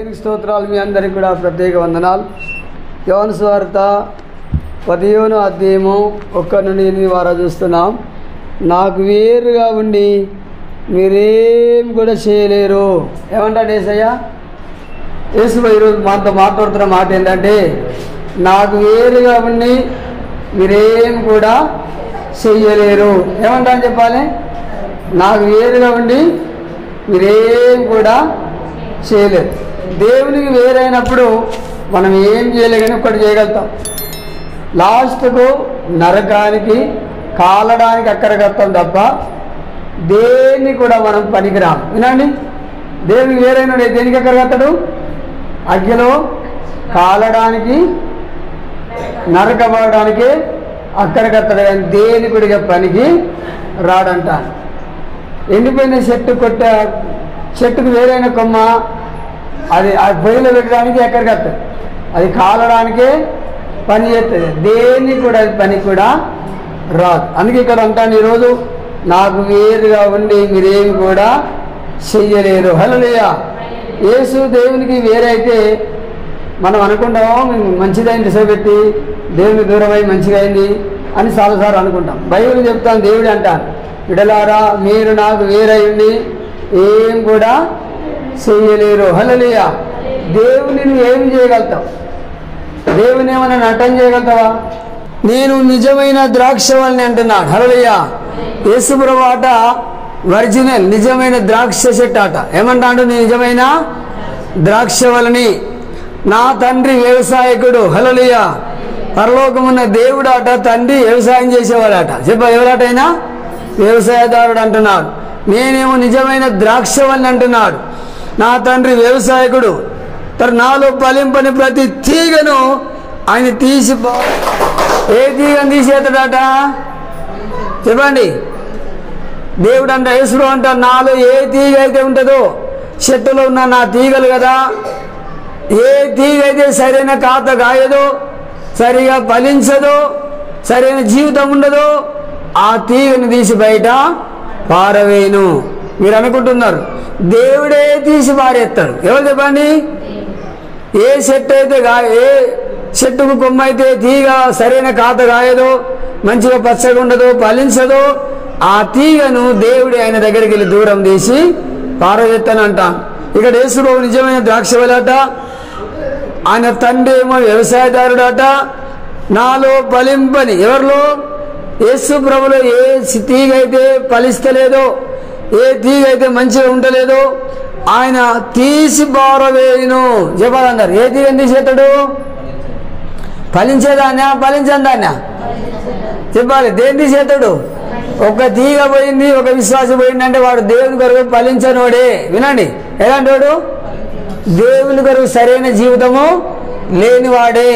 దేవునికి స్తోత్రాలు. మీ అందరికీ కూడా ప్రత్యేక వందనాలు. యోహాను సువార్త 15వ అధ్యాయము 1-8 వారా చూస్తున్నాం. నాకు వేరుగా ఉండి మీరేం కూడా చేయలేరు. ఏమంటాడు యేసయ్య? యేసు ఈరోజు మనతో మాట్లాడుతున్న మాట ఏంటంటే, నాకు వేరుగా ఉండి మీరేం కూడా చెయ్యలేరు. ఏమంటా అని చెప్పాలి? నాకు వేరుగా ఉండి మీరేం కూడా చేయలేరు. దేవునికి వేరైనప్పుడు మనం ఏం చేయలేదని ఒకటి చేయగలుగుతాం. లాస్ట్కు నరకానికి కాలడానికి అక్కడికి తప్ప దేన్ని కూడా మనం పనికిరాం. వినండి, దేవునికి వేరైన దేనికి అక్కడికి అగ్గిలో కాలడానికి నరకబడడానికి అక్కడికి కానీ దేని కూడా పనికి రాడంట. ఎండిపోయిన చెట్టుకు వేరైన కొమ్మ అది ఆ పొయ్యిలో పెట్టడానికి ఎక్కడికి వస్తుంది, అది కాలడానికే పని చేస్తుంది. దేన్ని కూడా అది పని కూడా రాదు. అందుకే ఇక్కడ అంటాను, ఈరోజు నాకు వేరుగా ఉండి మీరేమి కూడా చెయ్యలేరు. హల్లెలూయా. యేసు దేవునికి వేరైతే మనం అనుకుంటామో మంచిదైంది పెట్టి దేవునికి దూరమై మంచిగా అయింది అని చాలాసార్లు అనుకుంటాం. బైబిల్ చెప్తాను, దేవుడు అంటాను, విడలారా మీరు నాకు వేరై ఉండి ఏం కూడా చెయ్యలేరు. హల్లెలూయా. దేవుని నువ్వు ఏమి చేయగలుగుతావు? దేవుని ఏమైనా నటన చేయగలుగుతావా? నేను నిజమైన ద్రాక్షవల్ని అంటున్నాడు. హల్లెలూయా. యేసుప్రభు ఆట ఒరిజినల్ నిజమైన ద్రాక్ష చెట్టు ఆట. ఏమంటాడు? నేను నిజమైన ద్రాక్షవల్ని, నా తండ్రి వ్యవసాయకుడు. హల్లెలూయా. పరలోకమున్న దేవుడు ఆట తండ్రి వ్యవసాయం చేసేవాడట. ఎవరాటైనా వ్యవసాయదారుడు అంటున్నాడు. నేనేమో నిజమైన ద్రాక్షవల్ని అంటున్నాడు. నా తండ్రి వ్యవసాయకుడు. నాలో ఫలింపని ప్రతి తీగను ఆయన తీసి, ఏ తీగను తీసేస్తాడట చెప్పండి? దేవుడు అంట, యేసుడు అంట, నాలో ఏ తీగ అయితే ఉంటుందో, చెట్టులో ఉన్న నా తీగలు కదా, ఏ తీగ అయితే సరైన కాత కాయదో, సరిగా ఫలించదో, సరైన జీవితం ఉండదో, ఆ తీగను తీసి బయట పారవేయను. మీరు అనుకుంటున్నారు, దేవుడే తీసి పారేస్తాడు. ఎవరు చెప్పండి? ఏ చెట్టు అయితే ఏ చెట్టుకు కొమ్మ అయితే తీగ సరైన కాత కాయదో, మంచిగా పచ్చగా ఉండదో, ఫలించదో, ఆ తీగను దేవుడే ఆయన దగ్గరికి వెళ్ళి దూరం తీసి పారవేస్తానంట. ఇక్కడ యేసుబాబు నిజమైన ద్రాక్షవలట, ఆయన తండ్రి ఏమో వ్యవసాయదారుడట. నాలో ఫలింపని, ఎవరిలో? యేసు ప్రభులో ఏ తీగ అయితే ఫలిస్తలేదో, ఏ తీగ అయితే మంచిగా ఉండలేదో ఆయన తీసి పారవేయును. చెప్పాలన్నారు. ఏ తీగని తీసేస్తాడు? ఫలించేదాన్యా ఫలించదాన్యా చెప్పాలి. దేని తీసేస్తాడు? ఒక తీగ పోయింది, ఒక విశ్వాసం పోయింది అంటే వాడు దేవుని కొరకు ఫలించనోడే. వినండి, ఎలాంటి వాడు? దేవుని కొరకు సరైన జీవితము లేనివాడే.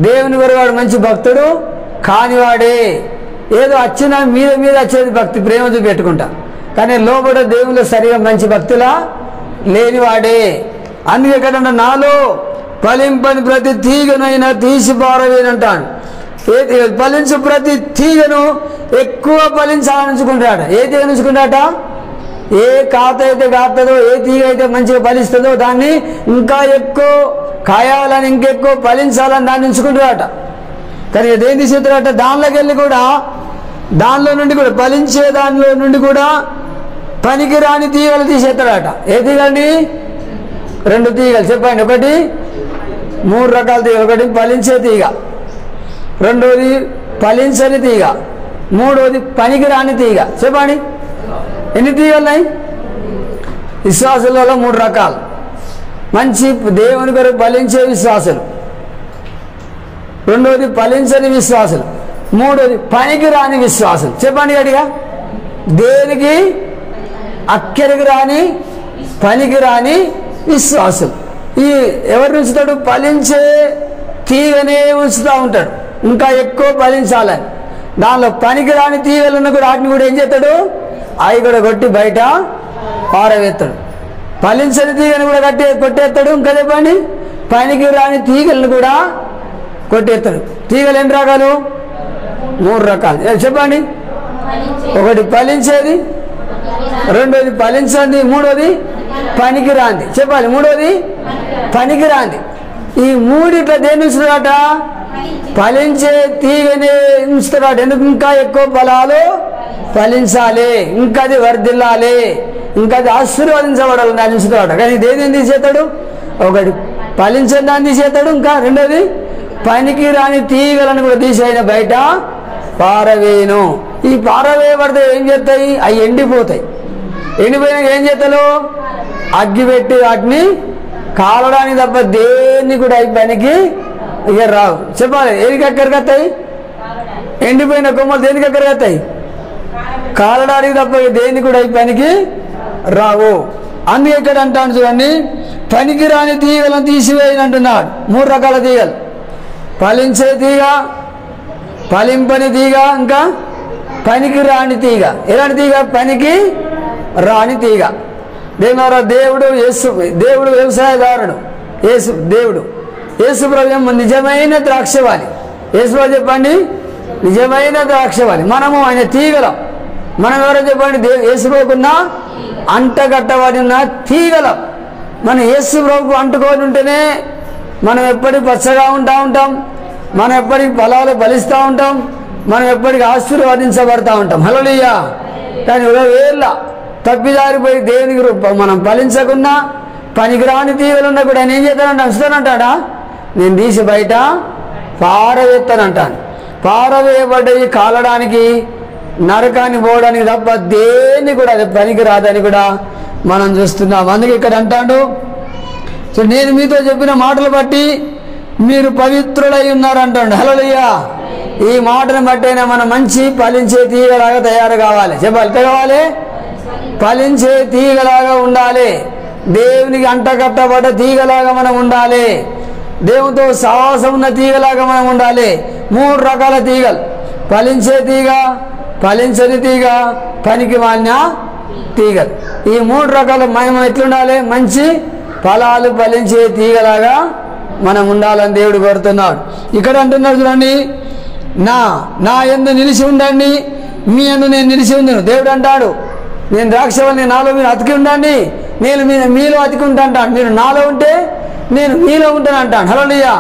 దేవుని కొరకు వాడు మంచి భక్తుడు కానివాడే. ఏదో వచ్చిన మీద వచ్చేది భక్తి, ప్రేమ చూపెట్టుకుంటా, కానీ లోపల దేవునిలో సరిగా మంచి భక్తులా లేనివాడే. అందుకే ఎక్కడంటే నాలో ఫలింపని ప్రతి తీగనైనా తీసి పారవేనంటాడు. ఫలించు ప్రతి తీగను ఎక్కువ ఫలించాలనుకుంటాడు. ఏ తీగ నుంచుకుంటాట? ఏ కాత అయితే కాస్తుందో, ఏ తీగ అయితే మంచిగా ఫలిస్తుందో దాన్ని ఇంకా ఎక్కువ కాయాలని, ఇంకెక్కువ ఫలించాలని దాన్ని ఉంచుకుంటాడట. కానీ దేని తీసేస్తాడట? దానిలోకి వెళ్ళి కూడా, దానిలో నుండి కూడా ఫలించే దానిలో నుండి కూడా పనికిరాని తీగలు తీసేస్తాడట. ఏ తీగండి? 2 తీగలు చెప్పండి. ఒకటి 3 రకాల తీగ. ఒకటి ఫలించే తీగ, రెండోది ఫలించని తీగ, మూడోది పనికిరాని తీగ. చెప్పండి, ఎన్ని తీగలు ఉన్నాయి? విశ్వాసులలో 3 రకాలు. మంచి దేవుని కొరకు ఫలించే విశ్వాసులు, రెండోది ఫలించని విశ్వాసులు, మూడోది పనికిరాని విశ్వాసులు. చెప్పండి గట్టిగా. దేనికి అక్కడికి రాని పనికిరాని విశ్వాసులు. ఈ ఎవరు ఉంచుతాడు? ఫలించే తీగనే ఉంచుతూ ఉంటాడు, ఇంకా ఎక్కువ ఫలించాలని. దానిలో పనికిరాని తీగలను కూడా వాటిని కూడా ఏం చేస్తాడు? అవి కూడా కొట్టి బయట పారవేస్తాడు. ఫలించని తీగను కూడా కొట్టేస్తాడు. ఇంకా చెప్పండి, పనికి రాని తీగలను కూడా కొట్టేస్తాడు. తీగలు ఎన్ని రకాలు? 3 రకాలు. చెప్పండి. ఒకటి ఫలించేది, రెండోది ఫలించండి, మూడోది పనికిరాంది. చెప్పాలి మూడోది పనికిరాంది. ఈ మూడిట్లా దేని ఉంచుతాడట? ఫలించే తీగనే ఉంచుతాడట. ఎందుకు? ఇంకా ఎక్కువ ఫలాలు ఫలించాలి, ఇంకా అది వర్ధిల్లాలి, ఇంకా అది ఆశీర్వదించబడాలి దాన్ని ఉంచుతాడట. కానీ దేని తీసేస్తాడు? ఒకటి ఫలించని దాన్ని తీసేస్తాడు, ఇంకా రెండోది పనికి రాని తీగలను కూడా తీసేయన బయట పారవేను. ఈ పారవేయబడితే ఏం చేస్తాయి? అవి ఎండిపోతాయి. ఎండిపోయినాక ఏం చేస్తాడు? అగ్గి పెట్టి వాటిని కాలడానికి తప్ప దేన్ని కూడా అవి పనికి ఇక రావు. చెప్పాలి ఏదికి ఎక్కడికి వస్తాయి? ఎండిపోయిన కొమ్మలు దేనికి ఎక్కడికి వస్తాయి? కాలడానికి తప్ప దేన్ని కూడా అవి పనికి రావు. అందుకే ఇక్కడ అంటాను చూడండి, పనికి రాని తీగలను తీసివేయని అంటున్నాడు. 3 రకాల తీగలు: ఫలించే తీగ, ఫలింపని తీగ, ఇంకా పనికి రాని తీగ. ఎలాంటి తీగ? పనికి రాని తీగ. దేవుడు దేవుడు వ్యవసాయదారుడు. దేవుడు యేసు ప్రభు నిజమైన ద్రాక్షవాలి. యేసు ప్రభు చెప్పండి, నిజమైన ద్రాక్షవాలి. మనము ఆయన తీగలం. మనం ఎవరో చెప్పండి? యేసు ప్రభుకున్న అంటగట్టబడిన తీగలం. మనం యేసు ప్రభుకు అంటుకొని ఉంటేనే మనం ఎప్పటికి పచ్చగా ఉంటాం, మనం ఎప్పటికి ఫలాలు ఫలిస్తూ ఉంటాం, మనం ఎప్పటికి ఆశీర్వదించబడతా ఉంటాం. హల్లెలూయా. కానీ ఒకవేళ తప్పిదారిపోయి దేవునికి మనం ఫలించకుండా పనికిరాని తీగలున్నా కూడా ఆయన ఏం చేస్తానంట? ఉంచుతానంటాడా? నేను తీసి బయట పారవేస్తానంటాను. పారవేయబడ్డవి కాలడానికి, నరకాన్ని పోవడానికి తప్ప దేన్ని కూడా అది పనికి రాదని కూడా మనం చూస్తున్నాం. అందుకే ఇక్కడ అంటాడు, సో నేను మీతో చెప్పిన మాటలు బట్టి మీరు పవిత్రులై ఉన్నారంటాడు. హల్లెలూయా. ఈ మాటను బట్టైనా మనం మంచి ఫలించే తీగలాగా తయారు కావాలి. చెప్పాలి, కావాలి, ఫలించే తీగలాగా ఉండాలి. దేవునికి అంటకట్టబడ్డ తీగలాగా మనం ఉండాలి. దేవునితో సహవాసం ఉన్న తీగలాగా మనం ఉండాలి. 3 రకాల తీగలు: ఫలించే తీగ, ఫలించని తీగ, పనికి మాలిన తీగలు. ఈ 3 రకాల మనం ఎట్లుండాలి? మంచి ఫలాలు ఫలించే తీగలాగా మనం ఉండాలని దేవుడు కోరుతున్నాడు. ఇక్కడ అంటున్నాడు చూడండి, నా యందు నిలిచి ఉండండి, మీ యందు నేను నిలిచి ఉందును. దేవుడు అంటాడు, నేను ద్రాక్షవల్లి, నాలో మీరు అతికి ఉండండి, నేను మీలో అతికి ఉంటా అంటాను. మీరు నాలో ఉంటే నేను మీలో ఉంటాను అంటాను. హల్లెలూయా.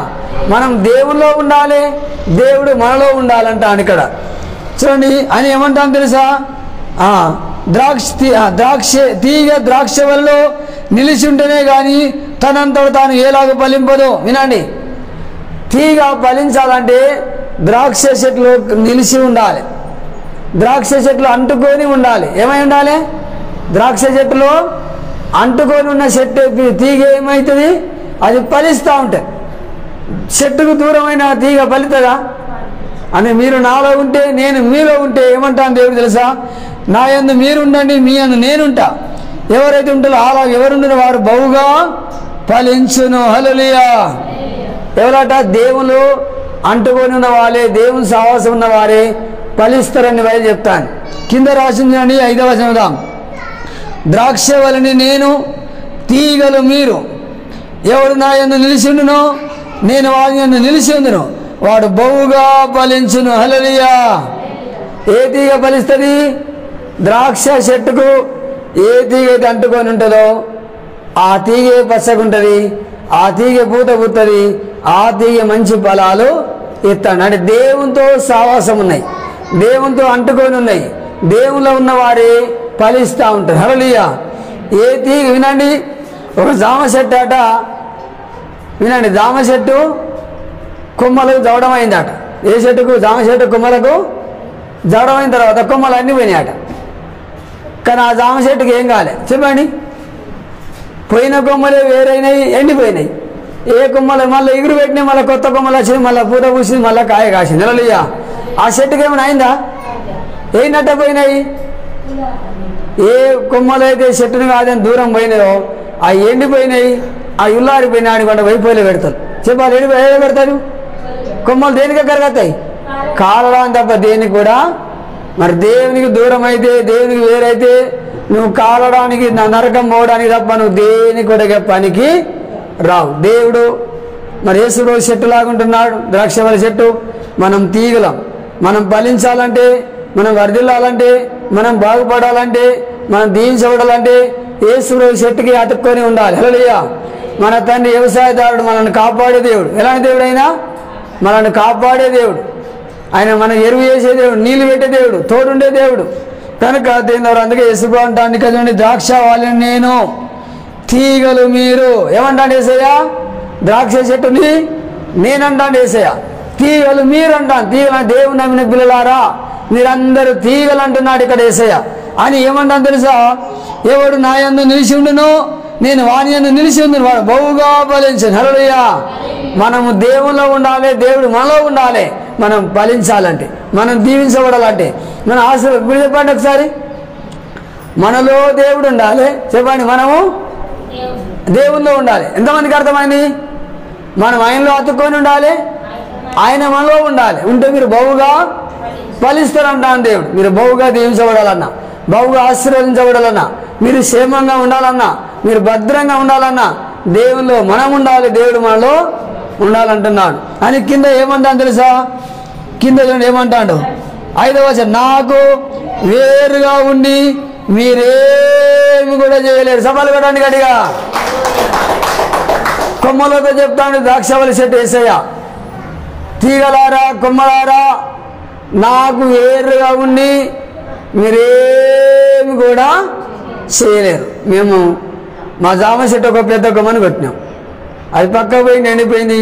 మనం దేవుల్లో ఉండాలి, దేవుడు మనలో ఉండాలంటాను. ఇక్కడ చూడండి అని ఏమంటాను తెలుసా? తీగ ద్రాక్ష వల్ల నిలిచి ఉంటేనే కానీ తనంతడు తాను ఏలాగ ఫలింపదు. వినండి, తీగ ఫలించాలంటే ద్రాక్ష చెట్లు నిలిచి ఉండాలి, ద్రాక్ష చెట్లు అంటుకొని ఉండాలి. ఏమై ఉండాలి? ద్రాక్ష చెట్లు అంటుకొని ఉన్న చెట్టు తీగ ఏమవుతుంది? అది ఫలిస్తూ ఉంటుంది. చెట్టుకు దూరమైన తీగ ఫలితదా? అని మీరు నాలో ఉంటే నేను మీలో ఉంటే ఏమంటాను దేవుడు తెలుసా? నా యందు మీరు ఉండండి, మీ యందు నేనుంటా. ఎవరైతే ఉంటారో అలా ఎవరుంటారో వారు బహుగా ఫలించును. హల్లెలూయా. ఎవరట? దేవులు అంటుకొని ఉన్న వాళ్ళే, దేవుని సహవాసం ఉన్న వారే ఫలిస్తారని వైపు చెప్తాను. కింద రాసిందండి 5వ వచనం, ద్రాక్ష వలని నేను, తీగలు మీరు. ఎవడు నా యందు నిలిచి ఉండునో నేను వాడి యందు నిలిచి ఉందును, వాడు బహుగా ఫలించును. హల్లెలూయా. ఏ తీగ ఫలిస్తుంది? ద్రాక్ష చెట్టుకు ఏ తీగ అయితే అంటుకొని ఉంటుందో ఆ తీగే పచ్చగుంటుంది, ఆ తీగ పూత పూస్తుంది, ఆ తీగ మంచి ఫలాలు ఇస్తాడు. అంటే దేవునితో సహవాసం ఉన్నాయి, దేవునితో అంటుకొని ఉన్నాయి, దేవునిలో ఉన్నవారే ఫలిస్తూ ఉంటారు. హల్లెలూయా. ఏ తీగ వినండి, ఒక జామ చెట్టు అట, వినండి, జామ చెట్టు కొమ్మలకు జవడం అయిందట. ఏ చెట్టుకు? జామ చెట్టు కొమ్మలకు జవడం అయిన తర్వాత కొమ్మలు అన్నీ పోయినాయట. కానీ ఆ జామ చెట్టుకి ఏం కాలే? చెప్పండి. పోయిన కొమ్మలే వేరైనాయి, ఎండిపోయినాయి. ఏ కొమ్మలు మళ్ళీ ఎగురు పెట్టినాయి, మళ్ళీ కొత్త కొమ్మలు వచ్చినాయి, మళ్ళీ పూత పూసింది, మళ్ళీ కాయ కాసింది. హల్లెలూయా. ఆ చెట్టుకి ఏమైనా అయిందా? ఏంటంటే పోయినాయి. ఏ కొమ్మలు అయితే చెట్టును కాదని దూరం పోయినాయో ఆ ఎండిపోయినాయి, ఆ ఇల్లారిపోయినాయి అని కూడా వైపోయిలో పెడతారు. చెప్పాలి, ఏదో పెడతారు. కొమ్మలు దేనికి కరగతాయి? కాలడానికి తప్ప దేనికి కూడా. మరి దేవునికి దూరం అయితే, దేవునికి వేరైతే నువ్వు కాలడానికి, నరకం పోవడానికి తప్ప నువ్వు దేనికి కూడా పనికి రావు. దేవుడు మరి యేసు రోజు చెట్టు లాగుంటున్నాడు, ద్రాక్షవల్లి చెట్టు. మనం తీగలం. మనం ఫలించాలంటే, మనం వర్ధిల్లాలంటే, మనం బాగుపడాలంటే, మనం దీవించబడాలంటే యేసు చెట్టుకి అతుక్కొని ఉండాలి. హల్లెలూయా. మన తండ్రి వ్యవసాయదారుడు, మనల్ని కాపాడే దేవుడు. ఎలాంటి దేవుడు అయినా మనల్ని కాపాడే దేవుడు. ఆయన మన ఎరువు చేసే దేవుడు, నీళ్లు పెట్టే దేవుడు, తోడుండే దేవుడు. కనుక దేవుడు అందుకే యేసుప్రభు అంటాడు కదండి, ద్రాక్ష వాళ్ళని నేను, తీగలు మీరు. ఏమంటాడు యేసయ్య? ద్రాక్ష చెట్టుని నేనంటాను యేసయ్య, తీగలు మీరు అంటాను. తీగలు దేవుని నమ్మిన పిల్లలారా మీరందరూ తీగలు అంటున్నాడు ఇక్కడ యేసయ్య. అని ఏమంటాను తెలుసా? ఎవడు నా యందు నిలిచి ఉండును, నేను వాని యందు నిలిచి ఉండును, వాడు బహుగా ఫలించును. హల్లెలూయా. మనము దేవుల్లో ఉండాలి, దేవుడు మనలో ఉండాలి. మనం ఫలించాలంటే, మనం దీవించబడాలంటే, మన ఆశ చెప్పండి ఒకసారి. మనలో దేవుడు ఉండాలి. చెప్పండి, మనము దేవుల్లో ఉండాలి. ఎంతమందికి అర్థమైంది? మనం ఆయనలో అతుక్కొని ఉండాలి, ఆయన మనలో ఉండాలి. ఉంటే మీరు బహుగా ఫలిస్తారంటాను దేవుడు. మీరు బహుగా దీవించబడాలన్నా, బహుగా ఆశీర్వదించబడాలన్నా, మీరు క్షేమంగా ఉండాలన్నా, మీరు భద్రంగా ఉండాలన్నా దేవుల్లో మనం ఉండాలి, దేవుడు మనలో ఉండాలంటున్నాడు. అని కింద ఏమంటాను తెలుసా? కింద ఏమంటాడు? 5వ వచనం, నాకు వేరుగా ఉండి మీరేమి కూడా చేయలేరు. సవాలు కట్టండి గట్టిగా. కొమ్మలతో చెప్తాను ద్రాక్షవల్లి చెట్టు యేసయ్య, తీగలారా కొమ్మలారా నాకు వేరుగా ఉండి మీరేమి కూడా చేయలేరు. మేము మా జామ చెట్టు ఒక పెద్ద కొమ్మని కొట్టినాం, అది పక్క పోయి ఎండిపోయింది,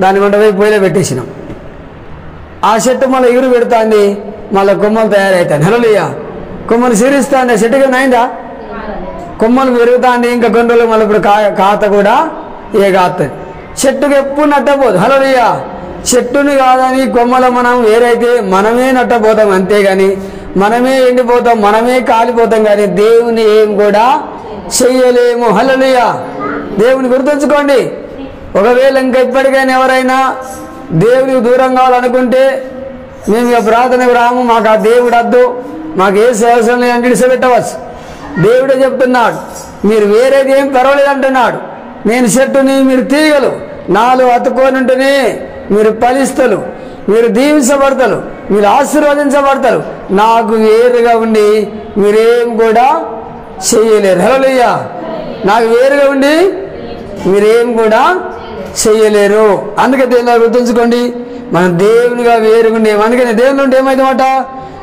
దాని వెంట పోయి పొయ్యిలో పెట్టేసినాం. ఆ చెట్టు మళ్ళీ ఎగురు పెడుతుంది, మళ్ళీ కొమ్మలు తయారవుతాయి. హల్లెలూయా. కొమ్మలు సిరిస్తుంది, చెట్టుకి నైందా, కొమ్మలు పెరుగుతుంది. ఇంకా కొన్ని రోజులు మళ్ళీ ఇప్పుడు కాత కూడా కాస్తుంది. చెట్టుకి ఎప్పుడు నట్టపోదు. హల్లెలూయా. చెట్టుని కాదని కొమ్మలు మనం వేరైతే మనమే నట్టపోతాం, అంతేగాని మనమే ఎండిపోతాం, మనమే కాలిపోతాం, కానీ దేవుని ఏం కూడా చెయ్యలేము. హల్లెలూయా. దేవుని గుర్తుంచుకోండి. ఒకవేళ ఇంకా ఇప్పటికైనా ఎవరైనా దేవునికి దూరం కావాలనుకుంటే మేము ఇక ప్రార్థనకు రాము, మాకు ఆ దేవుడు వద్దు, మాకు ఏ అవసరం లేదని విడిచిపెట్టవచ్చు. దేవుడే చెప్తున్నాడు, మీరు వేరేది ఏం పర్వాలేదు అంటున్నాడు. నేను చెట్టుని, మీరు తీగలు, నాలో అతుక్కొని ఉంటేనే మీరు ఫలిస్తలు, మీరు దీవించబడతారు, మీరు ఆశీర్వదించబడతారు. నాకు వేరుగా ఉండి మీరేం కూడా చెయ్యలేరు. హల్లెలూయా. నాకు వేరుగా ఉండి మీరేం కూడా చెయ్యలేరు. అందుకే దేవుని గుర్తుంచుకోండి, మనం దేవునిగా వేరుగుండి. అందుకని దేవుని ఉంటే ఏమైందన్నమాట?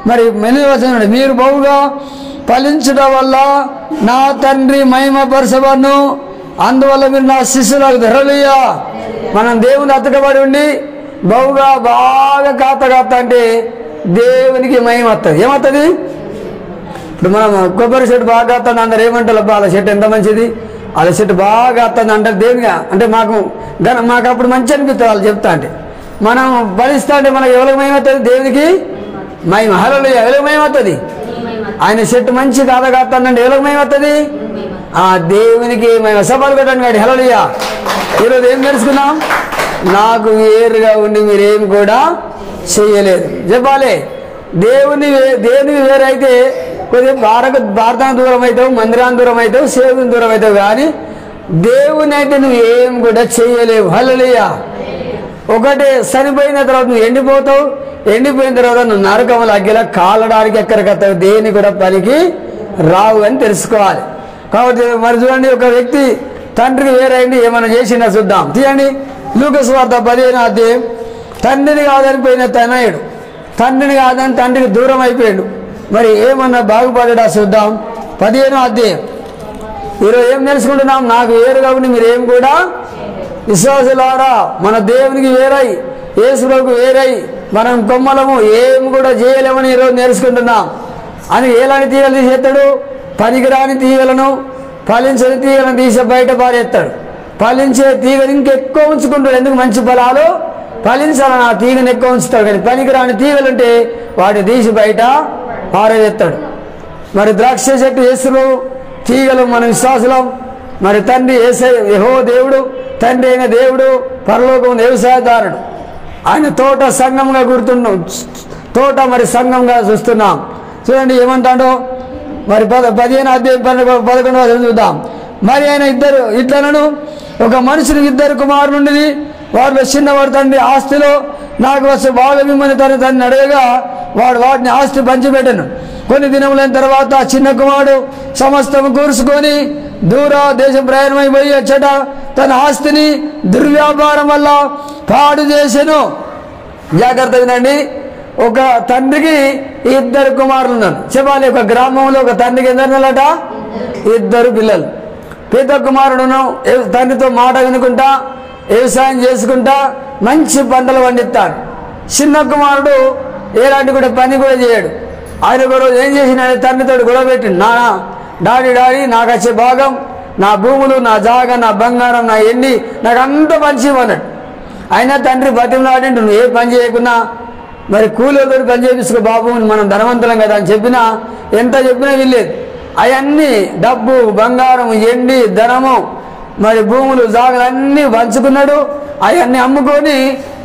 మరి మెల్లి వచనం, మీరు బహుగా ఫలించడం వల్ల నా తండ్రి మహిమపరచబడును, అందువల్ల మీరు నా శిష్యులు. హల్లెలూయా. మనం దేవుని అతకబడి ఉండి బహుగా బాగా కాత అంటే దేవునికి మహిమ వస్తుంది. ఏమవుతుంది? ఇప్పుడు మనం కొబ్బరి చెట్టు బాగా కాస్తుంది అందరు ఏమంటారు, వాళ్ళ చెట్టు ఎంత మంచిది, వాళ్ళ చెట్టు బాగా కాస్తుంది అంటారు. దేవునిగా అంటే మాకు అప్పుడు మంచి అనిపిస్తుంది వాళ్ళు చెప్తా అంటే. మనం ఫలిస్తా అంటే మనకు ఎవరికి మహిమ వస్తుంది? దేవునికి మహిమ. హల్లెలూయా. ఎవరికి మహిమ వస్తుంది? ఆయన చెట్టు మంచి కాత కాస్తుందంటే ఎవరికి మహిమ వస్తుంది? ఆ దేవునికి మహిమ. సవాలు పెట్టండి వాడి. హల్లెలూయా. ఈరోజు ఏం తెలుసుకున్నాం? నాకు వేరుగా ఉండి మీరేం కూడా చెయ్యలేదు. చెప్పాలి, దేవునికి వేరైతే కొద్దిగా భారతానికి దూరం అవుతావు, మందిరానికి దూరం అవుతావు, సేవకు దూరం అవుతావు, కానీ దేవుని అయితే నువ్వు ఏం కూడా చెయ్యలేవు. హల్లెలూయా. ఒకటే, చనిపోయిన తర్వాత నువ్వు ఎండిపోతావు, ఎండిపోయిన తర్వాత నువ్వు నరకములు అగ్గిలా కాలడానికి ఎక్కడికత్తావు, దేని కూడా పనికి రావు అని తెలుసుకోవాలి. కాబట్టి మరి చూడండి, ఒక వ్యక్తి తండ్రికి వేరైంది, ఏమైనా చేసిందా చూద్దాం. తీయండి లూకా సువార్త 15వ అధ్యాయం. తండ్రిని కాదనిపోయిన తనయుడు, తండ్రిని కాదని తండ్రికి దూరం అయిపోయాడు, మరి ఏమన్నా బాగుపడ్డా చూద్దాం. 15వ అధ్యాయం. ఈరోజు ఏం తెలుసుకుంటున్నాం? నాకు వేరుగా ఉండి మీరేం కూడా. విశ్వాసులారా, మన దేవునికి వేరై, యేసుకు వేరై మనం కొమ్మలము ఏం కూడా చేయలేమని ఈరోజు నేర్చుకుంటున్నాం. అని ఎలాంటి తీగలు తీసేస్తాడు? పనికిరాని తీగలను, ఫలించని తీగలను తీసి బయట పారేస్తాడు. ఫలించే తీగను ఇంకెక్కువ ఉంచుకుంటాడు. ఎందుకు? మంచి ఫలాలు ఫలించాలని ఆ తీగను ఎక్కువ ఉంచుతాడు. కానీ పనికిరాని తీగలుంటే వాటిని తీసి బయట పారేస్తాడు. మరి ద్రాక్ష చెట్టు యేసులో తీగలు మన విశ్వాసులం. మరి తండ్రి యెహోవా దేవుడు, తండ్రి అయిన దేవుడు పరలోకం వ్యవసాయదారుడు. ఆయన తోట సంఘంగా గుర్తున్నాం, తోట మరి సంఘంగా చూస్తున్నాం. చూడండి ఏమంటాడో మరి 15వ అధ్యాయం 11వ వచనం చూద్దాం. మరి ఆయన ఇద్దరును ఒక మనుషుని 2 కుమారులుండి, వారిలో చిన్నవాడు తండ్రి ఆస్తిలో నాకు వచ్చే బాగా మిమ్మల్ని తనని అడగగా వాడు వాటిని ఆస్తి పంచిపెట్టాను. కొన్ని దినములైన తర్వాత చిన్న కుమారుడు సమస్తం కూర్చుకొని దూర దేశం ప్రయాణమైపోయి వచ్చట తన ఆస్తిని దుర్వ్యాపారం వల్ల పాడు చేసెను. జాగ్రత్త వినండి. ఒక తండ్రికి 2 కుమారులు ఉన్నారు. చెప్పాలి, ఒక గ్రామంలో ఒక తండ్రికి ఎందరట? 2 పిల్లలు. పెద్ద కుమారుడును తండ్రితో మాట వినుకుంటా వ్యవసాయం చేసుకుంటా మంచి పంటలు పండిస్తాడు. చిన్న కుమారుడు ఎలాంటి కూడా పని కూడా చేయడు. ఆయన ఒక రోజు ఏం చేసినాడు? తండ్రితో గొడవ పెట్టిండు. డాడీ నాకు వచ్చే భాగం, నా భూములు, నా జాగా, నా బంగారం, నా ఎన్ని నాకు అంత పంచి ఇవ్వన్నాడు. అయినా తండ్రి బతిమలాడిండు, నువ్వు ఏ పని చేయకున్నా మరి కూలీతో పని చేయించుకో బాబు, మనం ధనవంతులం కదా అని చెప్పినా ఎంత చెప్పినా వీల్లేదు. అవన్నీ డబ్బు, బంగారం, ఎండి, ధనము, మరి భూములు, జాగలు అన్నీ పంచుకున్నాడు. అవన్నీ అమ్ముకొని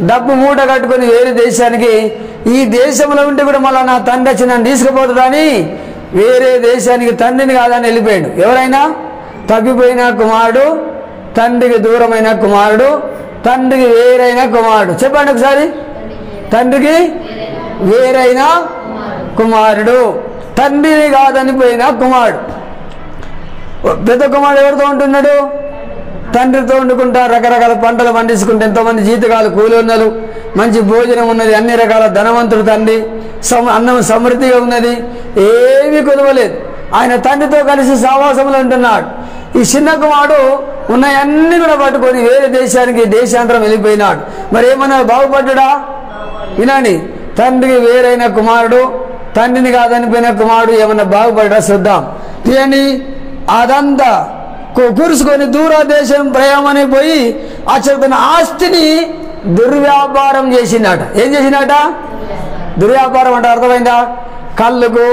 డబ్బు మూట కట్టుకొని వేరే దేశానికి, ఈ దేశంలో ఉంటే కూడా మళ్ళీ నా తండ్రి వచ్చి నన్ను తీసుకుపోతుందని వేరే దేశానికి తండ్రిని కాదని వెళ్ళిపోయాడు. ఎవరైనా తప్పిపోయిన కుమారుడు, తండ్రికి దూరమైన కుమారుడు, తండ్రికి వేరైన కుమారుడు. చెప్పండి ఒకసారి. తండ్రికి వేరైన కుమారుడు, తండ్రిని కాదని పోయిన కుమారుడు. పెద్ద కుమారుడు ఎవరితో ఉంటున్నాడు? తండ్రితో వండుకుంటా రకరకాల పంటలు పండించుకుంటే ఎంతోమంది జీతకాలు కూలి ఉన్నారు, మంచి భోజనం ఉన్నది, అన్ని రకాల ధనవంతుడు తండ్రి, అన్నం సమృద్ధిగా ఉన్నది, ఏమీ కుదవలేదు. ఆయన తండ్రితో కలిసి సావాసంలో ఉంటున్నాడు. ఈ చిన్న కుమారుడు ఉన్నాయన్నీ కూడా పట్టుకొని వేరే దేశానికి దేశాంతరం వెళ్ళిపోయినాడు. మరి ఏమన్నా బాగుపడ్డా? వినండి, తండ్రికి వేరైన కుమారుడు, తండ్రిని కాదనిపోయిన కుమారుడు ఏమన్నా బాగుపడ్డా చూద్దాం. తీయండి. అదంతా కూర్చుకొని దూర దేశం ప్రయాణమని పోయి అసలు తన ఆస్తిని దుర్వ్యాపారం చేసినట. ఏం చేసినట? దుర్వ్యాపారం అంటే అర్థమైందా? కళ్ళకు,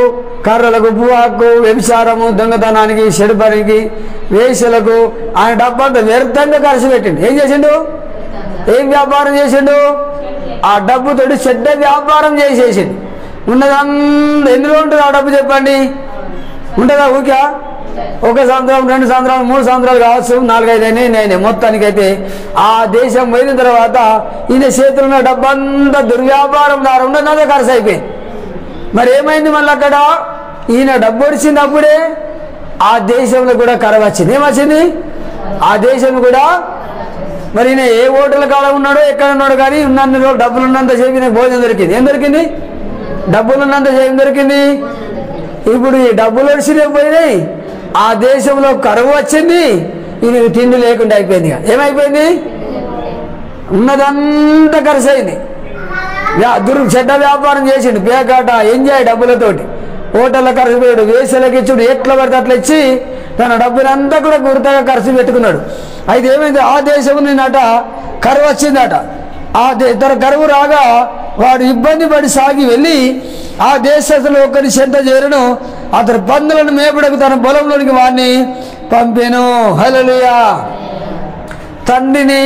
కర్రలకు, పువ్వాకు, వ్యభిచారము, దొంగతనానికి, చెడుపనికి, వేసలకు ఆయన డబ్బంతా వ్యర్థంగా ఖర్చు పెట్టిండు. ఏం చేసిండు? ఏం వ్యాపారం చేసిండు? ఆ డబ్బుతోటి చెడ్డ వ్యాపారం చేసేసిండు. ఉన్నదంతా ఎందులో ఉంటుంది ఆ డబ్బు చెప్పండి? ఉంటుందా? ఊరికా 1 సంవత్సరం, 2 సంవత్సరాలు, 3 సంవత్సరాలు కావచ్చు, 4-5 అయినాయి. మొత్తానికైతే ఆ దేశం పోయిన తర్వాత ఈయన చేతులు ఉన్న డబ్బంతా దుర్వ్యాపారం ద్వారా ఉన్నదంతా ఖర్చు అయిపోయింది. మరి ఏమైంది? మళ్ళీ అక్కడ ఈయన డబ్బు వచ్చింది, అప్పుడే ఆ దేశంలో కూడా కరువు వచ్చింది. ఏమొచ్చింది? ఆ దేశం కూడా. మరి ఈయన ఏ హోటల్ కాడ ఉన్నాడో ఎక్కడ ఉన్నాడో కానీ ఉన్నన్ని రోజులు డబ్బులు ఉన్నంత సేపు ఈయనకు భోజనం దొరికింది. ఏం దొరికింది? డబ్బులు ఉన్నంత సేపు దొరికింది. ఇప్పుడు ఈ డబ్బులు వచ్చినాయి పోయినాయి, ఆ దేశంలో కరువు వచ్చింది, ఈయనకు తిండి లేకుండా అయిపోయింది. ఏమైపోయింది? ఉన్నదంతా ఖర్చు అయింది. చెడ్డ వ్యాపారం చేసిండు, పేకాట, ఎంజాయ్ డబ్బులతోటి, హోటల్లో ఖర్చు పెట్టాడు, వేసలకి ఇచ్చుడు, ఎట్లా పడితే అట్లా ఇచ్చి తన డబ్బులంతా కూడా గుర్తగా ఖర్చు పెట్టుకున్నాడు. అయితే ఏమైంది? ఆ దేశం నిన్నట కరువు వచ్చిందట. తన కరువు రాగా వాడు ఇబ్బంది పడి సాగి వెళ్ళి ఆ దేశంలో ఒకరి చెంత చేరను, అతను పందులను మేపడకు తన పొలంలోనికి వాడిని పంపెను. హల్లెలూయా. తండ్రిని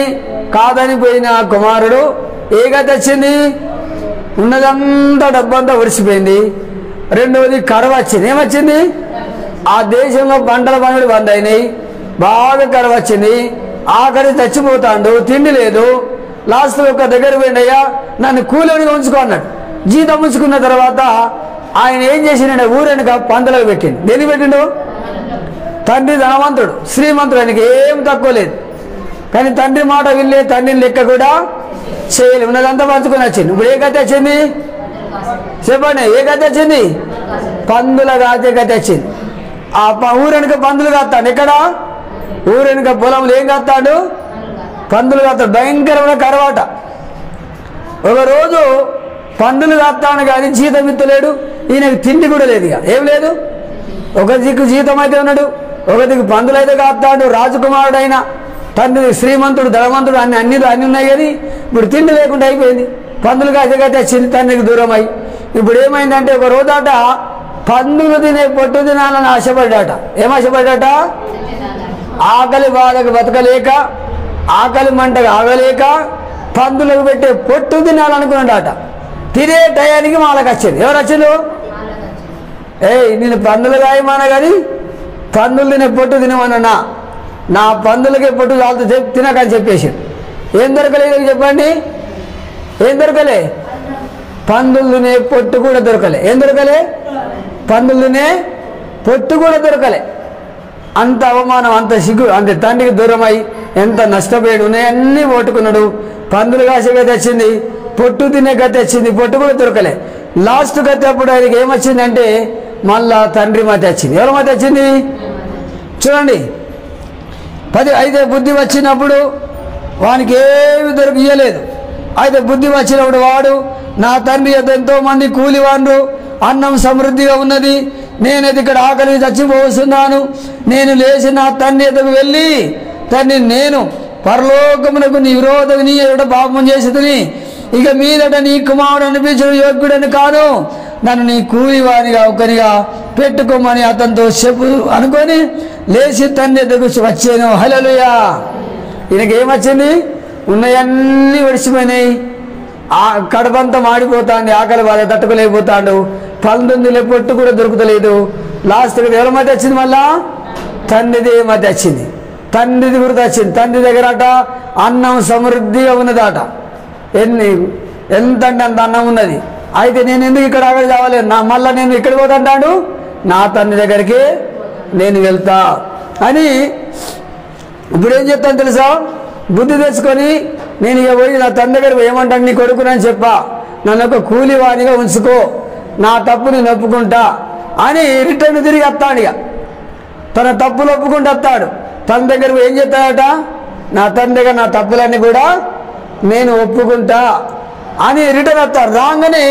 కాదని పోయిన కుమారుడు ఏ గతి వచ్చింది? ఉన్నదంతా డబ్బంతా ఒడిసిపోయింది. రెండవది కరువు వచ్చింది. ఏమొచ్చింది? ఆ దేశంలో పంటలు బంద్ అయినాయి, బాగా కరువు వచ్చింది. ఆఖరి చచ్చిపోతాడు, తిండి లేదు. లాస్ట్ ఒక దగ్గర పోయిండయ్యా, నన్ను కూలీగా ఉంచుకో అన్నాడు. జీతం ఉంచుకున్న తర్వాత ఆయన ఏం చేసిండ? ఊరెనక పందులకు పెట్టిండు. దేనికి పెట్టిండు? తండ్రి ధనవంతుడు, శ్రీమంతుడు, ఆయనకి ఏం తక్కువ లేదు. కానీ తండ్రి మాట విల్లే, తండ్రిని లెక్క కూడా చేయలేదు. ఉన్నదంతా పంచుకొని వచ్చింది. ఇప్పుడు ఏ గతి వచ్చింది? చెప్పండి, ఏ గతి వచ్చింది? పందుల గాతే గతి వచ్చింది. ఆ ఊరెనక పందులు కాస్తాడు. ఎక్కడ? ఊరెనక పొలంలో ఏం కాస్తాడు? పందులు కాస్తాడు. భయంకరమైన కరవాట. ఒకరోజు పందులు కాస్తాను కానీ జీతం ఇత్తలేడు, ఈయనకు తిండి కూడా లేదు. ఇక ఏం లేదు. ఒక దిక్కు జీతం అయితే ఉన్నాడు, ఒక దిక్కు పందులు అయితే కాస్తాడు. రాజకుమారుడు అయినా తండ్రి శ్రీమంతుడు, ధనవంతుడు, అన్ని ఉన్నాయి కానీ ఇప్పుడు తిండి లేకుండా అయిపోయింది. పందులు కాసేకైతే వచ్చింది తండ్రికి దూరం అయి. ఇప్పుడు ఏమైందంటే ఒక రోజాట పందులు తినే పొట్టు తినాలని ఆశపడ్డాట. ఏం ఆశపడ్డాట? ఆకలి బాధకు బతకలేక, ఆకలి మంటకు ఆగలేక పందులకు పెట్టే పొట్టు తినాలనుకున్నాడట. తినే టయానికి వాళ్ళకి వచ్చింది. ఎవరు వచ్చిండు? నేను పందులు గాయమానా కానీ పందులు తినే పొట్టు తినమన్నా, నా పందులకే పొట్టు వాళ్ళతో తినకని చెప్పేసి. ఏం దొరకలేదు చెప్పండి? ఏం దొరకలే? పందులు తినే పొట్టు కూడా దొరకలే. ఏం దొరకలే? పందులనే పొట్టు కూడా దొరకలే. అంత అవమానం, అంత సిగ్గు, అంత తండ్రికి దూరమై ఎంత నష్టపోయాడు. ఉన్నాయన్నీ ఓటుకున్నాడు. పందులు కాసే గతి వచ్చింది, పొట్టు తినే గతి వచ్చింది, పొట్టు కూడా దొరకలే. లాస్ట్ గతి అప్పుడు ఆయనకి ఏమొచ్చిందంటే మళ్ళా తండ్రి మతి వచ్చింది. ఎవరి మతి వచ్చింది చూడండి. అయితే బుద్ధి వచ్చినప్పుడు వానికి ఏమి దొరికియలేదు. అయితే బుద్ధి వచ్చినప్పుడు వాడు, నా తండ్రి ఎంతోమంది కూలి వాండ్రు, అన్నం సమృద్ధిగా ఉన్నది, నేనైతే ఇక్కడ ఆకలి చచ్చిపోతున్నాను, నేను లేచి నా తండ్రి ఎదుగు వెళ్ళి, తండ్రి నేను పరలోకమునకు నీ విరోధం నీ ఎదుట పాపం చేసేదని, ఇక మీదట నీ కుమారుడు అనిపించడం యోగ్యుడని కాను, నన్ను నీ కూలివానిగా ఒకరిగా పెట్టుకోమని అతనితో చెప్పు అనుకొని లేచి తండ్రి ఎదుగు వచ్చాను. హల్లెలూయా. ఈయనకి ఏమొచ్చింది? ఉన్నయన్నీ ఒడిసిపోయినాయి. కడపంతా మాడిపోతాంది, ఆకలి బాధ తట్టుకోలేకపోతాడు, పందులే పొట్టు కూడా దొరుకుతలేదు. లాస్ట్కి ఎవరి మధ్య వచ్చింది? మళ్ళా తండ్రిది మధ్య వచ్చింది. తండ్రిది గుర్తు వచ్చింది. తండ్రి దగ్గర అట అన్నం సమృద్ధిగా ఉన్నదట. ఎంత అంటే అంత అన్నం ఉన్నది. అయితే నేను ఎందుకు ఇక్కడ ఆకలి కావాలి, మళ్ళీ నేను ఇక్కడికి పోతాంటాడు, నా తండ్రి దగ్గరికి నేను వెళ్తా అని. ఇప్పుడు ఏం చెప్తాను తెలుసా? బుద్ధి తెచ్చుకొని నేను ఇక పోయి నా తండ్రి దగ్గర ఏమంటాను, నీ కొడుకునని చెప్పా, నన్ను ఒక కూలివానిగా ఉంచుకో, నా తప్పు నేను ఒప్పుకుంటా అని రిటర్న్ తిరిగి వస్తాడు. ఇక తన తప్పులు ఒప్పుకుంటూ వస్తాడు. తన దగ్గర ఏం చెప్తాడట, నా తండ్రి దగ్గర నా తప్పులన్నీ కూడా నేను ఒప్పుకుంటా అని రిటర్న్ వస్తాడు. రాగానే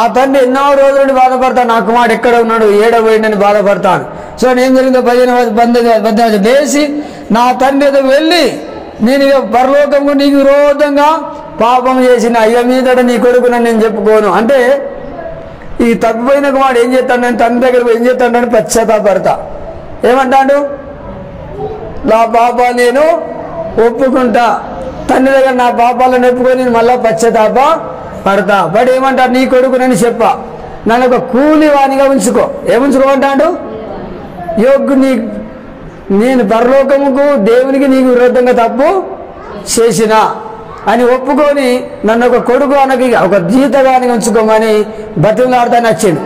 ఆ తండ్రి ఎన్నో రోజుల నుండి బాధపడతాను, నా కుమారుడు ఎక్కడ ఉన్నాడు, ఏడబోయిండని బాధపడతాను. సో ఏం జరిగిందో 15 లేచి నా తండ్రి ఎదుగు వెళ్ళి, నేను ఇక పరలోకంలో నీకు విరోధంగా పాపం చేసిన, ఇక మీదట నీ కొడుకునని నేను చెప్పుకోను అంటే. ఈ తప్పిపోయిన కుమారుడు ఏం చేస్తాడు, నేను తండ్రి దగ్గర ఏం చేస్తాడని పశ్చాత్తాపడతా. ఏమంటాడు? నా పాపాలు నేను ఒప్పుకుంటా, తండ్రి దగ్గర నా పాపాలను ఒప్పుకొని నేను మళ్ళా పశ్చాత్తాప పడతా. బట్ ఏమంటాడు? నీ కొడుకునని చెప్పా, నన్ను ఒక కూలివానిగా ఉంచుకో. ఏముంచుకోమంటాడు? యోగ్యుని, నేను పరలోకముకు దేవునికి నీకు విరోధంగా తప్పు చేసిన అని ఒప్పుకొని నన్ను ఒక కొడుకు అనకి ఒక జీతగాని ఉంచుకోమని బతిమలాడతాను వచ్చిండు.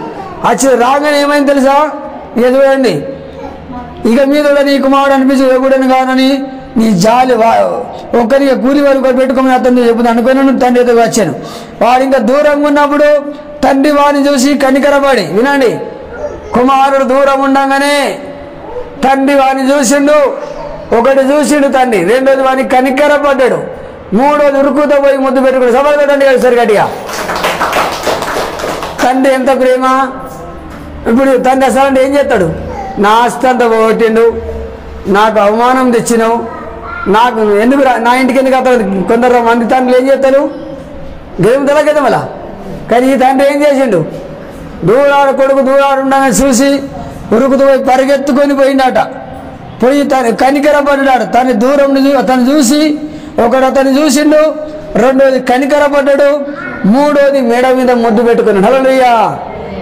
వచ్చి రాగానే ఏమైంది తెలుసా? ఇక చూడండి, ఇక మీద నీ కుమారుడు అనిపించి యోగుడని కానని నీ జాలి ఒక్కరిగా కూలి వరకు పెట్టుకోమని అతను చెప్పుదు అనుకున్నాను. తండ్రి ఎదుగు వచ్చాను. వాడు ఇంకా దూరంగా ఉన్నప్పుడు తండ్రి వాడిని చూసి కనికరపడి, వినండి, కుమారుడు దూరం ఉండగానే తండ్రి వాడిని చూసిండు. ఒకటి చూసిండు తండ్రి, రెండోది వాడిని కనికరపడ్డాడు, మూడోది ఉరుకుతో పోయి ముద్దు పెట్టుకుని సభలు పెట్టండి సరి గట్టిగా. తండ్రి ఎంత ప్రేమ! ఇప్పుడు తండ్రి అసలు ఏం చేస్తాడు? నా ఆస్తి అంతా పోగొట్టిండు, నాకు అవమానం తెచ్చినావు, నాకు ఎందుకు నా ఇంటికి ఎందుకు అతను. కొందరు మంది తండ్రులు ఏం చేస్తారు? గేమ్ తెలకదా మళ్ళా. కానీ ఈ తండ్రి ఏం చేసిండు? దూరాడు కొడుకు దూరాడు ఉండగానే చూసి ఉరుకుతూ పోయి పరిగెత్తుకొని పోయిండట. పోయి తను కనికరపడ్డాడు. తన దూరం అతను చూసి, ఒకడు అతను చూసిండు, రెండోది కనికరపడ్డాడు, మూడోది మెడ మీద ముద్దు పెట్టుకున్నాడు. హల్లెలూయా.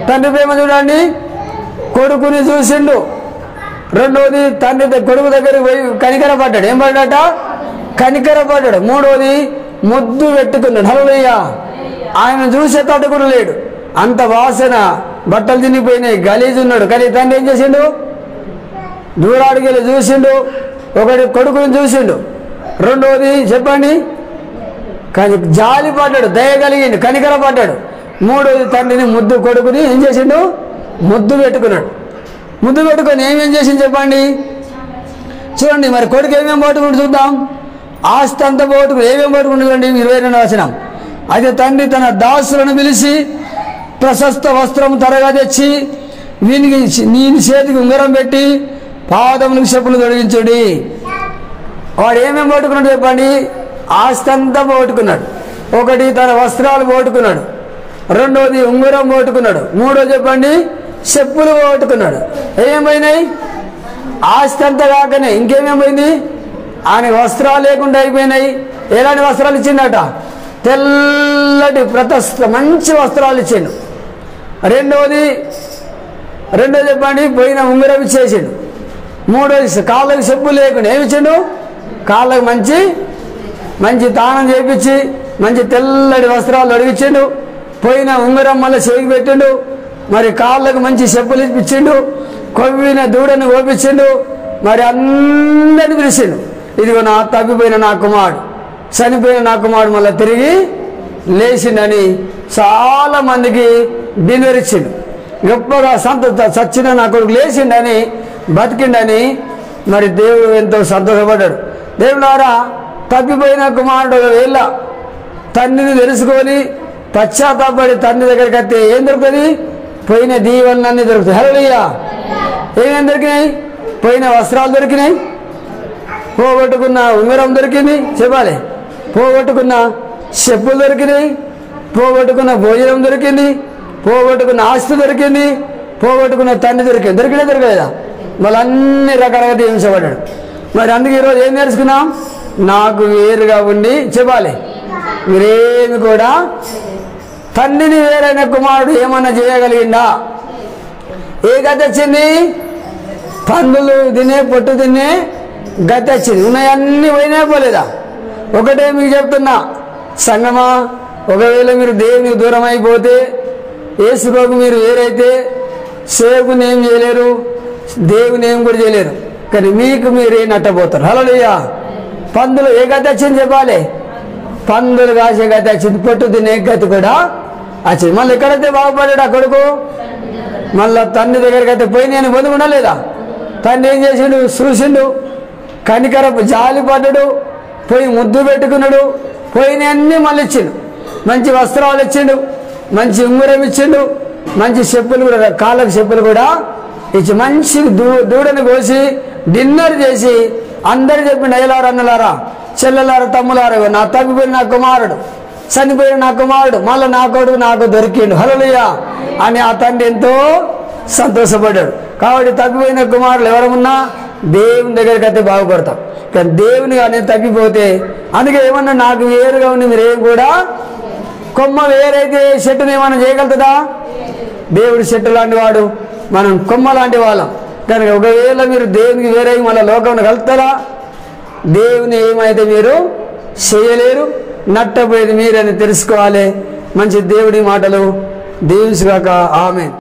తండ్రి ప్రేమ చూడండి. కొడుకుని చూసిండు, రెండోది తండ్రి కొడుకు దగ్గర పోయి కనికరపడ్డాడు. ఏం పడ్డాట? కనికరపడ్డాడు. మూడోది ముద్దు పెట్టుకున్నాడు. హల్లెలూయా. ఆయన చూసే తట్టుకుని లేడు, అంత వాసన, బట్టలు తినిపోయినాయి, గలీజు ఉన్నాడు. కానీ తండ్రి ఏం చేసిండు? దూరాడికి వెళ్ళి చూసిండు, ఒకటి కొడుకుని చూసిండు, రెండోది చెప్పండి కానీ జాలి పడ్డాడు, దయ కలిగిండు, కనికర పడ్డాడు. మూడోది తండ్రిని ముద్దు కొడుకుని ఏం చేసిండు? ముద్దు పెట్టుకున్నాడు. ముద్దు పెట్టుకొని ఏమేం చేసింది చెప్పండి. చూడండి మరి కొడుకు ఏమేమి పట్టుకుంటూ చూద్దాం. ఆస్తి అంతా పోటుకు ఏమేమి పట్టుకుంటుందండి? 22వ వచనం. అయితే తండ్రి తన దాసులను పిలిచి ప్రశస్త వస్త్రం త్వరగా తెచ్చి వీనికి నీ చేతికి ఉంగరం పెట్టి పాదములకు చెప్పులు తొలగించుడి. వాడు ఏమేమి పోట్టుకున్నాడు చెప్పండి? ఆస్తి అంతా పోగొట్టుకున్నాడు. ఒకటి తన వస్త్రాలు పోగొట్టుకున్నాడు, రెండోది ఉంగరం పోగొట్టుకున్నాడు, మూడో చెప్పండి చెప్పులు పోగొట్టుకున్నాడు. ఏమేమైనాయి? ఆస్తి అంతా కాకనే ఇంకేమేమైంది? ఆయన వస్త్రాలు లేకుండా అయిపోయినాయి. ఎలాంటి వస్త్రాలు ఇచ్చిండట? తెల్లటి మంచి వస్త్రాలు ఇచ్చిండు. రెండోది చెప్పండి పోయిన ఉంగరం ఇచ్చేసిండు. మూడోది కాళ్ళకి చెప్పులు లేకుండా ఏమి ఇచ్చిండు? కాళ్ళకి మంచి తానం చేయించి మంచి తెల్లటి వస్త్రాలు అడిగించిండు. పోయిన ఉంగరం మళ్ళీ చేయికి పెట్టిండు. మరి కాళ్ళకు మంచి చెప్పులు ఇప్పించిండు, కొవ్విన దూడను కోపించిండు, మరి అందరిని పిలిచిండు. ఇదిగో నా తప్పిపోయిన నా కుమారుడు, చనిపోయిన నా కుమారుడు మళ్ళీ తిరిగి లేచిండని చాలా మందికి డిన్నర్ ఇచ్చిండు. గొప్పగా చచ్చిన నా కొడుకు లేచిండని, బతికిండని మరి దేవుడు ఎంతో సంతోషపడ్డాడు. దేవుడారా, తప్పిపోయిన కుమారుడు ఒకవేళ తండ్రిని తెలుసుకొని పశ్చాత్తాపడి తండ్రి దగ్గరికి వస్తే ఏం దొరుకుతుంది? పోయిన దీవెనలన్నీ దొరుకుతాయి. హల్లెలూయా. ఏమేమి దొరికినాయి? పోయిన వస్త్రాలు దొరికినాయి, పోగొట్టుకున్న ఉంగరం దొరికింది, చెప్పాలి, పోగొట్టుకున్న చెప్పులు దొరికినాయి, పోగొట్టుకున్న భోజనం దొరికింది, పోగొట్టుకున్న ఆస్తి దొరికింది, పోగొట్టుకున్న తండ్రి దొరికింది. దొరకలేదా? మళ్ళీ అన్ని రకాలుగా దీవించబడ్డాడు. మరి అందుకే ఈరోజు ఏం నేర్చుకున్నాం? నాకు వేరుగా ఉండి చెప్పాలి, మీరేమి కూడా తండ్రిని వేరైన కుమారుడు ఏమన్నా చేయగలిగిందా? ఏ గతి వచ్చింది? పందులు తినే, పొట్టు తినే గతి వచ్చింది. ఉన్నాయన్నీ పోయినా పోలేదా? ఒకటే మీకు చెప్తున్నా సంగమా, ఒకవేళ మీరు దేవునికి దూరం అయిపోతే, యేసుకు మీరు వేరైతే సేవకుని ఏం చేయలేరు, దేవుని ఏం కూడా చేయలేరు. కానీ మీకు మీరే నట్టపోతారు. హల్లెలూయా. పందులు ఏ గతి వచ్చింది చెప్పాలి? పందులు కాసే గతి వచ్చింది, పొట్టు తినే గతి కూడా వచ్చింది. మళ్ళీ ఎక్కడైతే బాగుపడ్డాడు ఆ కొడుకు? మళ్ళీ తండ్రి దగ్గరికి అయితే పోయి నేను పొందుకున్నా లేదా? తండ్రి ఏం చేసిండు? చూసిండు, కనికరపు జాలి పడ్డాడు, పోయి ముద్దు పెట్టుకున్నాడు, పోయినవన్నీ మళ్ళీ ఇచ్చిండు. మంచి వస్త్రాలు ఇచ్చిండు, మంచి ఉంగరం ఇచ్చిండు, మంచి చెప్పులు కూడా, కాళ్ళకు చెప్పులు కూడా ఇచ్చి మంచి దూడని కోసి డిన్నర్ చేసి అందరు చెప్పిండు, అయ్యలారా, అన్నలారా, చెల్లెలారా, తమ్ములారా, నా తప్పిపోయిన నా కుమారుడు, చనిపోయిన నా కుమారుడు మళ్ళీ నా కొడుకు నాకు దొరికిండు, హల్లెలూయా అని ఆ తండ్రి ఎంతో సంతోషపడ్డాడు. కాబట్టి తప్పిపోయిన కుమారులు ఎవరమున్నా దేవుని దగ్గరికి అయితే బాగుపడతాం. కానీ దేవుని కానీ తప్పిపోతే, అందుకే ఏమన్నా నాకు వేరుగా ఉండి మీరేం కూడా, కొమ్మ వేరైతే చెట్టుని ఏమన్నా చేయగలుగుతుందా? దేవుడు చెట్టు లాంటి వాడు, మనం కొమ్మ లాంటి వాళ్ళం. కనుక ఒకవేళ మీరు దేవునికి వేరే మళ్ళీ లోకంలో కలుగుతారా? దేవుని ఏమైతే మీరు చేయలేరు, నట్టపోయేది మీరని తెలుసుకోవాలి. మంచి దేవుడి మాటలు దీవించుగాక. ఆమేన్.